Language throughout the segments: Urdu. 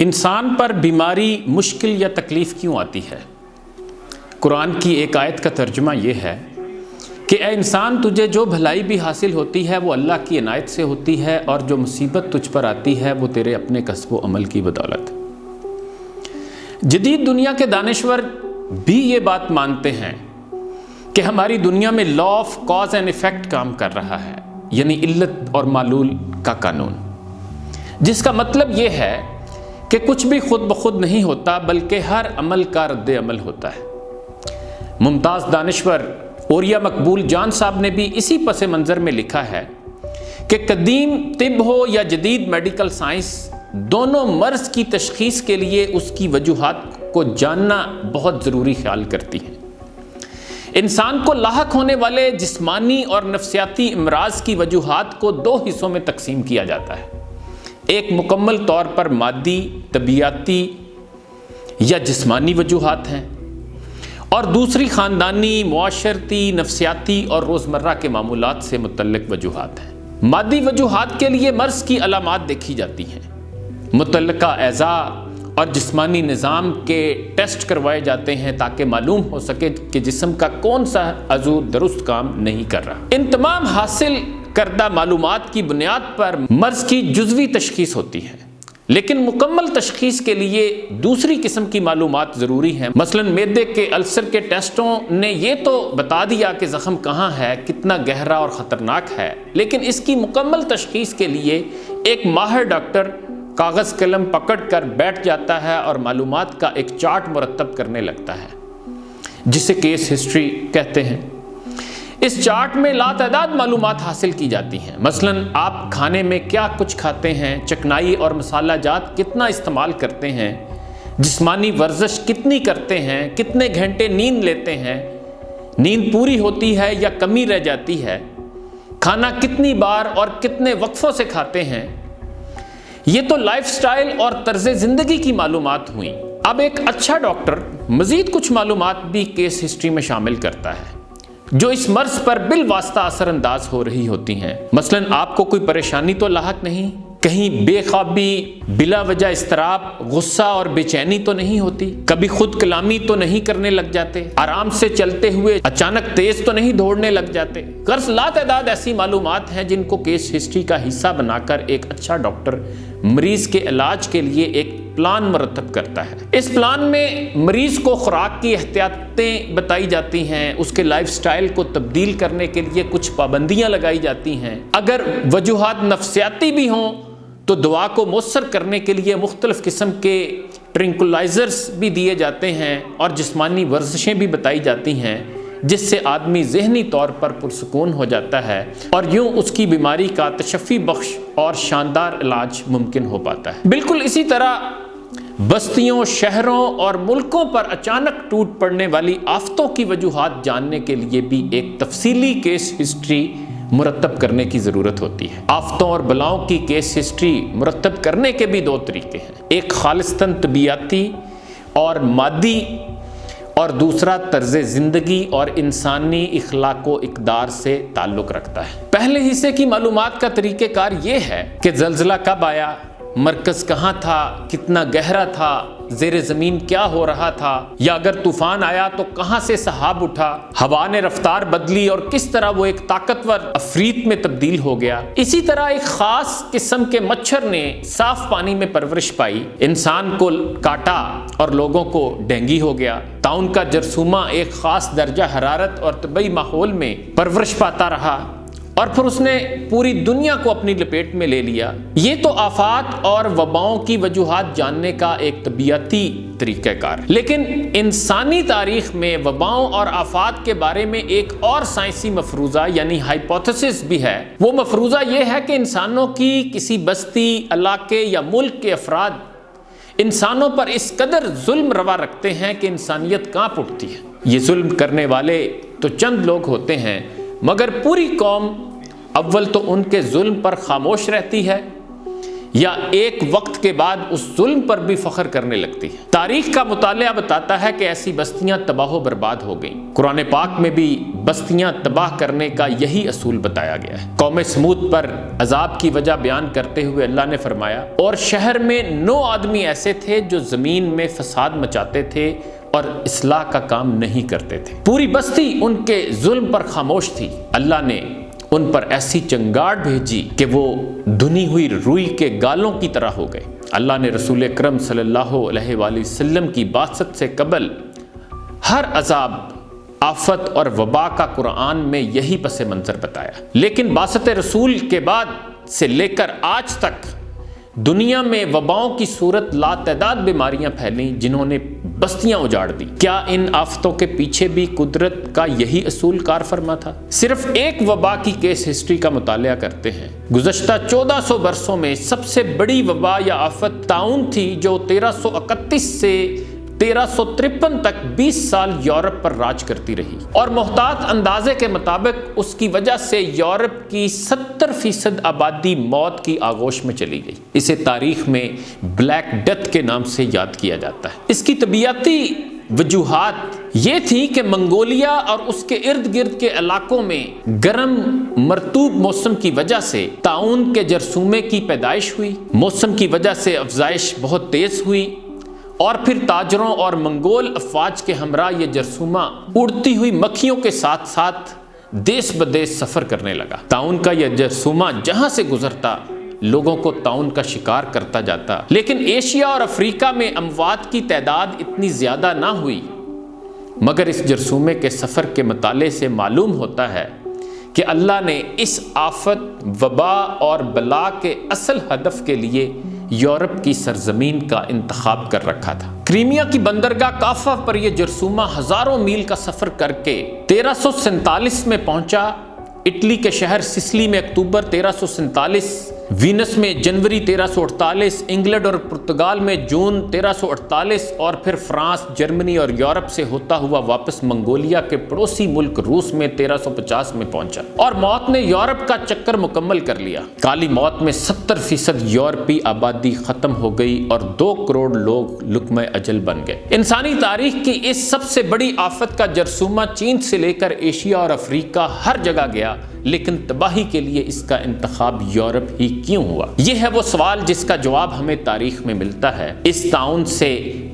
انسان پر بیماری، مشکل یا تکلیف کیوں آتی ہے؟ قرآن کی ایک آیت کا ترجمہ یہ ہے کہ اے انسان، تجھے جو بھلائی بھی حاصل ہوتی ہے وہ اللہ کی عنایت سے ہوتی ہے، اور جو مصیبت تجھ پر آتی ہے وہ تیرے اپنے کسب و عمل کی بدولت۔ جدید دنیا کے دانشور بھی یہ بات مانتے ہیں کہ ہماری دنیا میں law of cause and effect کام کر رہا ہے، یعنی علت اور معلول کا قانون، جس کا مطلب یہ ہے کہ کچھ بھی خود بخود نہیں ہوتا، بلکہ ہر عمل کا رد عمل ہوتا ہے۔ ممتاز دانشور اوریا مقبول جان صاحب نے بھی اسی پس منظر میں لکھا ہے کہ قدیم طب ہو یا جدید میڈیکل سائنس، دونوں مرض کی تشخیص کے لیے اس کی وجوہات کو جاننا بہت ضروری خیال کرتی ہیں۔ انسان کو لاحق ہونے والے جسمانی اور نفسیاتی امراض کی وجوہات کو دو حصوں میں تقسیم کیا جاتا ہے، ایک مکمل طور پر مادی، طبیعتی یا جسمانی وجوہات ہیں، اور دوسری خاندانی، معاشرتی، نفسیاتی اور روزمرہ کے معمولات سے متعلق وجوہات ہیں۔ مادی وجوہات کے لیے مرض کی علامات دیکھی جاتی ہیں، متعلقہ اعضاء اور جسمانی نظام کے ٹیسٹ کروائے جاتے ہیں تاکہ معلوم ہو سکے کہ جسم کا کون سا عضو درست کام نہیں کر رہا۔ ان تمام حاصل کردہ معلومات کی بنیاد پر مرض کی جزوی تشخیص ہوتی ہے، لیکن مکمل تشخیص کے لیے دوسری قسم کی معلومات ضروری ہیں۔ مثلا معدے کے السر کے ٹیسٹوں نے یہ تو بتا دیا کہ زخم کہاں ہے، کتنا گہرا اور خطرناک ہے، لیکن اس کی مکمل تشخیص کے لیے ایک ماہر ڈاکٹر کاغذ قلم پکڑ کر بیٹھ جاتا ہے اور معلومات کا ایک چارٹ مرتب کرنے لگتا ہے، جسے کیس ہسٹری کہتے ہیں۔ اس چارٹ میں لاتعداد معلومات حاصل کی جاتی ہیں، مثلا آپ کھانے میں کیا کچھ کھاتے ہیں، چکنائی اور مسالہ جات کتنا استعمال کرتے ہیں، جسمانی ورزش کتنی کرتے ہیں، کتنے گھنٹے نیند لیتے ہیں، نیند پوری ہوتی ہے یا کمی رہ جاتی ہے، کھانا کتنی بار اور کتنے وقفوں سے کھاتے ہیں۔ یہ تو لائف سٹائل اور طرز زندگی کی معلومات ہوئیں۔ اب ایک اچھا ڈاکٹر مزید کچھ معلومات بھی کیس ہسٹری میں شامل کرتا ہے جو اس مرض پر بالواسطہ اثر انداز ہو رہی ہوتی ہیں۔ مثلا آپ کو کوئی پریشانی تو لاحق نہیں، کہیں بے خوابی، بلا وجہ اضطراب، غصہ اور بے چینی تو نہیں ہوتی، کبھی خود کلامی تو نہیں کرنے لگ جاتے، آرام سے چلتے ہوئے اچانک تیز تو نہیں دوڑنے لگ جاتے۔ غرض لاتعداد ایسی معلومات ہیں جن کو کیس ہسٹری کا حصہ بنا کر ایک اچھا ڈاکٹر مریض کے علاج کے لیے ایک پلان مرتب کرتا ہے۔ اس پلان میں مریض کو خوراک کی احتیاطیں بتائی جاتی ہیں، اس کے لائف سٹائل کو تبدیل کرنے کے لیے کچھ پابندیاں لگائی جاتی ہیں، اگر وجوہات نفسیاتی بھی ہوں تو دوا کو مؤثر کرنے کے لیے مختلف قسم کے ٹرنکولائزرز بھی دیے جاتے ہیں، اور جسمانی ورزشیں بھی بتائی جاتی ہیں جس سے آدمی ذہنی طور پر پرسکون ہو جاتا ہے، اور یوں اس کی بیماری کا تشفی بخش اور شاندار علاج ممکن ہو پاتا ہے۔ بالکل اسی طرح بستیوں، شہروں اور ملکوں پر اچانک ٹوٹ پڑنے والی آفتوں کی وجوہات جاننے کے لیے بھی ایک تفصیلی کیس ہسٹری مرتب کرنے کی ضرورت ہوتی ہے۔ آفتوں اور بلاؤں کی کیس ہسٹری مرتب کرنے کے بھی دو طریقے ہیں، ایک خالصتاً طبیعتی اور مادی، اور دوسرا طرز زندگی اور انسانی اخلاق و اقدار سے تعلق رکھتا ہے۔ پہلے حصے کی معلومات کا طریقہ کار یہ ہے کہ زلزلہ کب آیا، مرکز کہاں تھا، کتنا گہرا تھا، زیر زمین کیا ہو رہا تھا، یا اگر طوفان آیا تو کہاں سے سحاب اٹھا، ہوا نے رفتار بدلی اور کس طرح وہ ایک طاقتور عفریت میں تبدیل ہو گیا۔ اسی طرح ایک خاص قسم کے مچھر نے صاف پانی میں پرورش پائی، انسان کو کاٹا اور لوگوں کو ڈینگی ہو گیا۔ طاعون کا جرثومہ ایک خاص درجہ حرارت اور طبعی ماحول میں پرورش پاتا رہا اور پھر اس نے پوری دنیا کو اپنی لپیٹ میں لے لیا۔ یہ تو آفات اور وباؤں کی وجوہات جاننے کا ایک طبیعتی طریقہ کار، لیکن انسانی تاریخ میں وباؤں اور آفات کے بارے میں ایک اور سائنسی مفروضہ یعنی ہائپوتھیسس بھی ہے۔ وہ مفروضہ یہ ہے کہ انسانوں کی کسی بستی، علاقے یا ملک کے افراد انسانوں پر اس قدر ظلم روا رکھتے ہیں کہ انسانیت کانپ اٹھتی ہے۔ یہ ظلم کرنے والے تو چند لوگ ہوتے ہیں، مگر پوری قوم اول تو ان کے ظلم پر خاموش رہتی ہے، یا ایک وقت کے بعد اس ظلم پر بھی فخر کرنے لگتی ہے۔ تاریخ کا مطالعہ بتاتا ہے کہ ایسی بستیاں تباہ و برباد ہو گئیں۔ قرآن پاک میں بھی بستیاں تباہ کرنے کا یہی اصول بتایا گیا ہے۔ قوم سمود پر عذاب کی وجہ بیان کرتے ہوئے اللہ نے فرمایا، اور شہر میں 9 آدمی ایسے تھے جو زمین میں فساد مچاتے تھے اور اصلاح کا کام نہیں کرتے تھے۔ پوری بستی ان کے ظلم پر خاموش تھی۔ اللہ نے ان پر ایسی چنگاڑ بھیجی کہ وہ دھنی ہوئی روئی کے گالوں کی طرح ہو گئے۔ اللہ نے رسول اکرم صلی اللہ علیہ وآلہ وسلم کی بعثت سے قبل ہر عذاب، آفت اور وبا کا قرآن میں یہی پس منظر بتایا، لیکن بعثت رسول کے بعد سے لے کر آج تک دنیا میں وباؤں کی صورت لاتعداد بیماریاں پھیلیں جنہوں نے بستیاں اجاڑ دی۔ کیا ان آفتوں کے پیچھے بھی قدرت کا یہی اصول کار فرما تھا؟ صرف ایک وبا کی کیس ہسٹری کا مطالعہ کرتے ہیں۔ گزشتہ 1400 برسوں میں سب سے بڑی وبا یا آفت طاعون تھی، جو 1331 سے 1353 تک 20 سال یورپ پر راج کرتی رہی، اور محتاط اندازے کے مطابق اس کی وجہ سے یورپ کی 70% آبادی موت کی آغوش میں چلی گئی۔ اسے تاریخ میں بلیک ڈیتھ کے نام سے یاد کیا جاتا ہے۔ اس کی طبیعتی وجوہات یہ تھی کہ منگولیا اور اس کے ارد گرد کے علاقوں میں گرم مرطوب موسم کی وجہ سے طاعون کے جرثومے کی پیدائش ہوئی۔ موسم کی وجہ سے افزائش بہت تیز ہوئی، اور پھر تاجروں اور منگول افواج کے ہمراہ یہ جرثومہ اڑتی ہوئی مکھیوں کے ساتھ ساتھ دیس بدیس سفر کرنے لگا۔ طاعون کا یہ جرثومہ جہاں سے گزرتا لوگوں کو طاعون کا شکار کرتا جاتا، لیکن ایشیا اور افریقہ میں اموات کی تعداد اتنی زیادہ نہ ہوئی۔ مگر اس جرثومے کے سفر کے مطالعے سے معلوم ہوتا ہے کہ اللہ نے اس آفت، وبا اور بلا کے اصل ہدف کے لیے یورپ کی سرزمین کا انتخاب کر رکھا تھا۔ کریمیا کی بندرگاہ کافہ پر یہ جرثومہ ہزاروں میل کا سفر کر کے 1347 میں پہنچا۔ اٹلی کے شہر سسلی میں اکتوبر 1347، وینس میں جنوری 1348، انگلینڈ اور پرتگال میں جون 1348، اور پھر فرانس، جرمنی اور یورپ سے ہوتا ہوا واپس منگولیا کے پڑوسی ملک روس میں 1350 میں پہنچا، اور موت نے یورپ کا چکر مکمل کر لیا۔ کالی موت میں 70% یورپی آبادی ختم ہو گئی اور 2 کروڑ لوگ لقمہ اجل بن گئے۔ انسانی تاریخ کی اس سب سے بڑی آفت کا جرثومہ چین سے لے کر ایشیا اور افریقہ ہر جگہ گیا، لیکن تباہی کے لیے اس کا انتخاب یورپ ہی کیوں ہوا؟ یہ ہے وہ سوال جس کا جواب ہمیں تاریخ میں ملتا ہے۔ اس طاعون سے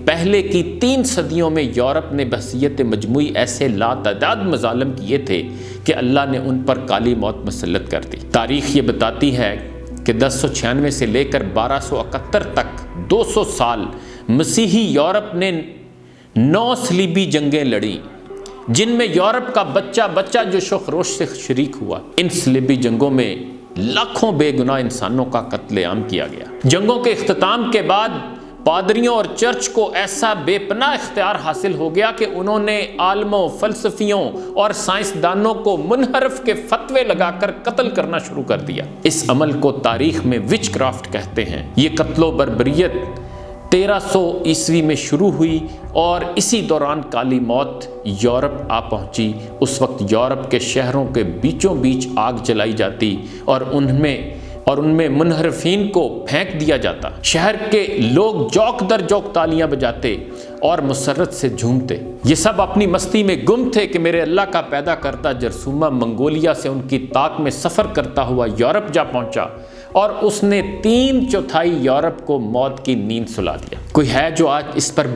پہلے کی 3 صدیوں میں یورپ نے بحثیت مجموعی ایسے لاتعداد مظالم کیے تھے کہ اللہ نے ان پر کالی موت مسلط کر دی۔ تاریخ یہ بتاتی ہے کہ 1096 سے لے کر 1271 تک 200 سال مسیحی یورپ نے 9 صلیبی جنگیں لڑیں، جن میں یورپ کا بچہ بچہ جوش و خروش سے شریک ہوا۔ ان صلیبی جنگوں میں لاکھوں بے گناہ انسانوں کا قتل عام کیا گیا۔ جنگوں کے اختتام کے بعد پادریوں اور چرچ کو ایسا بے پناہ اختیار حاصل ہو گیا کہ انہوں نے عالموں، فلسفیوں اور سائنسدانوں کو منحرف کے فتوے لگا کر قتل کرنا شروع کر دیا۔ اس عمل کو تاریخ میں وچ کرافٹ کہتے ہیں۔ یہ قتل و بربریت 1300 عیسوی میں شروع ہوئی اور اسی دوران کالی موت یورپ آ پہنچی۔ اس وقت یورپ کے شہروں کے بیچوں بیچ آگ جلائی جاتی اور ان میں منحرفین کو پھینک دیا جاتا۔ شہر کے لوگ جوک در جوک تالیاں بجاتے اور مسرت سے جھومتے۔ یہ سب اپنی مستی میں گم تھے کہ میرے اللہ کا پیدا کرتا جرثومہ منگولیا سے ان کی طاق میں سفر کرتا ہوا یورپ جا پہنچا، اور اس نے 3/4 یورپ کو موت کی نیند سلا دیا۔ کوئی ہے جو آج اس پر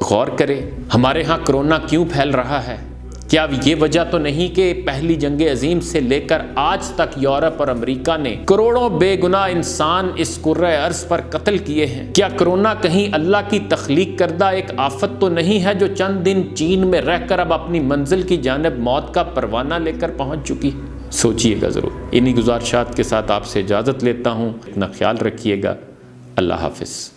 غور کرے؟ ہمارے ہاں کرونا کیوں پھیل رہا ہے؟ کیا یہ وجہ تو نہیں کہ پہلی جنگ عظیم سے لے کر آج تک یورپ اور امریکہ نے کروڑوں بے گناہ انسان اس کرۂ ارض پر قتل کیے ہیں؟ کیا کرونا کہیں اللہ کی تخلیق کردہ ایک آفت تو نہیں ہے جو چند دن چین میں رہ کر اب اپنی منزل کی جانب موت کا پروانہ لے کر پہنچ چکی؟ سوچئے گا ضرور۔ انہی گزارشات کے ساتھ آپ سے اجازت لیتا ہوں۔ اپنا خیال رکھیے گا۔ اللہ حافظ۔